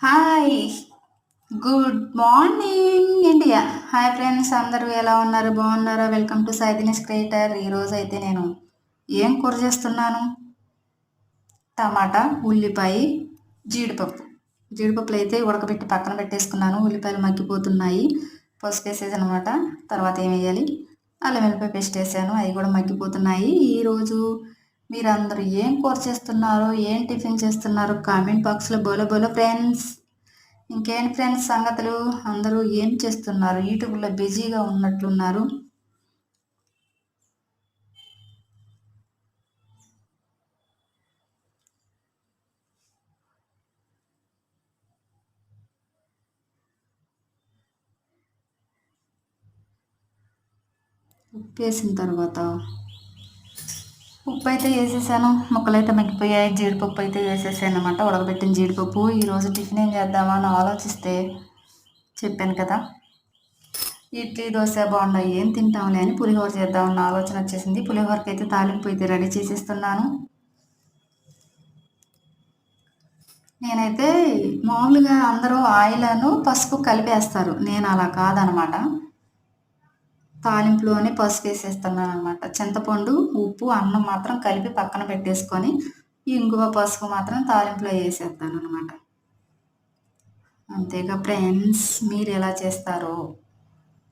Hi! Good morning India. Hi friends, అందరూ ఎలా ఉన్నారు? బాగున్నారా? Welcome to Sai Dinesh creator. ఈరోజైతే నేను ఏం కూర చేస్తున్నాను? టమాటా, ఉల్లిపాయ, జీడిపప్పు. జీడిపప్పులు అయితే ఉడకబెట్టి పక్కన పెట్టేసుకున్నాను. ఉల్లిపాయలు మగ్గిపోతున్నాయి. పసుపు వేసేసానమాట. తర్వాత ఏం వేయాలి? అల్లం వెల్లిపాయ పేస్ట్ వేసాను. అవి కూడా మగ్గిపోతున్నాయి. ఈరోజు మీరందరూ ఏం కూర చేస్తున్నారు? ఏం టిఫిన్ చేస్తున్నారు? కామెంట్ బాక్స్లో బోలో బోలో ఫ్రెండ్స్. ఇంకేంటి ఫ్రెండ్స్ సంగతులు? అందరూ ఏం చేస్తున్నారు? యూట్యూబ్లో బిజీగా ఉన్నట్లున్నారు. ఉప్పు వేసిన తర్వాత ఉప్పు అయితే వేసేసాను. ముక్కలు అయితే మగ్గిపోయాయి. జీడిపప్పు అయితే వేసేసాను అనమాట. ఉడకబెట్టిన జీడిపప్పు. ఈరోజు టిఫిన్ ఏం చేద్దామా అని ఆలోచిస్తే చెప్పాను కదా, ఇడ్లీ దోశ బోండా ఏం తింటాంలే అని పులిహోర చేద్దామన్న ఆలోచన వచ్చేసింది. పులిహోరకి అయితే తాలింపు అయితే రెడీ చేసేస్తున్నాను. నేనైతే మామూలుగా అందరూ ఆయిలను పసుపు కలిపేస్తారు. నేను అలా కాదనమాట. తాలింపులోనే పసుపు వేసేస్తున్నాను అనమాట. చింతపండు, ఉప్పు, అన్నం మాత్రం కలిపి పక్కన పెట్టేసుకొని ఇంగువ, పసుపు మాత్రం తాలింపులో వేసేస్తాను అనమాట. అంతేగా ఫ్రెండ్స్, మీరు ఎలా చేస్తారో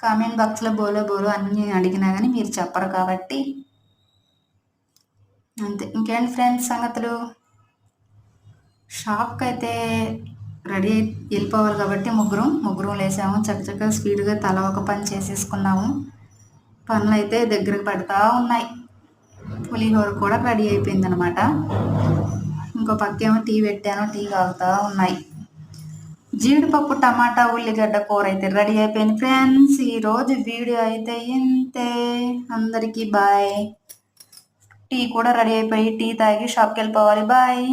కామెంట్ బాక్స్లో బోలో బోలో అన్నీ అడిగినా కానీ మీరు చెప్పరు కాబట్టి అంతే. ఇంకేంటి ఫ్రెండ్స్ సంగతులు? షాప్కి అయితే రెడీ అయి వెళ్ళిపోవాలి కాబట్టి ముగ్గురం లేసాము. చక్కచక్క స్పీడ్గా తల ఒక పని చేసేసుకున్నాము. పనులు అయితే దగ్గరకు పడతా ఉన్నాయి. పులిహోర కూడా రెడీ అయిపోయిందనమాట. ఇంకో పక్కేమో టీ పెట్టాను. టీ కాగుతూ ఉన్నాయి. జీడిపప్పు, టమాటా, ఉల్లిగడ్డ కూర అయితే రెడీ అయిపోయింది ఫ్రెండ్స్. ఈరోజు వీడియో అయితే ఇంతే. అందరికీ బాయ్. టీ కూడా రెడీ అయిపోయి టీ తాగి షాప్కి వెళ్ళిపోవాలి. బాయ్.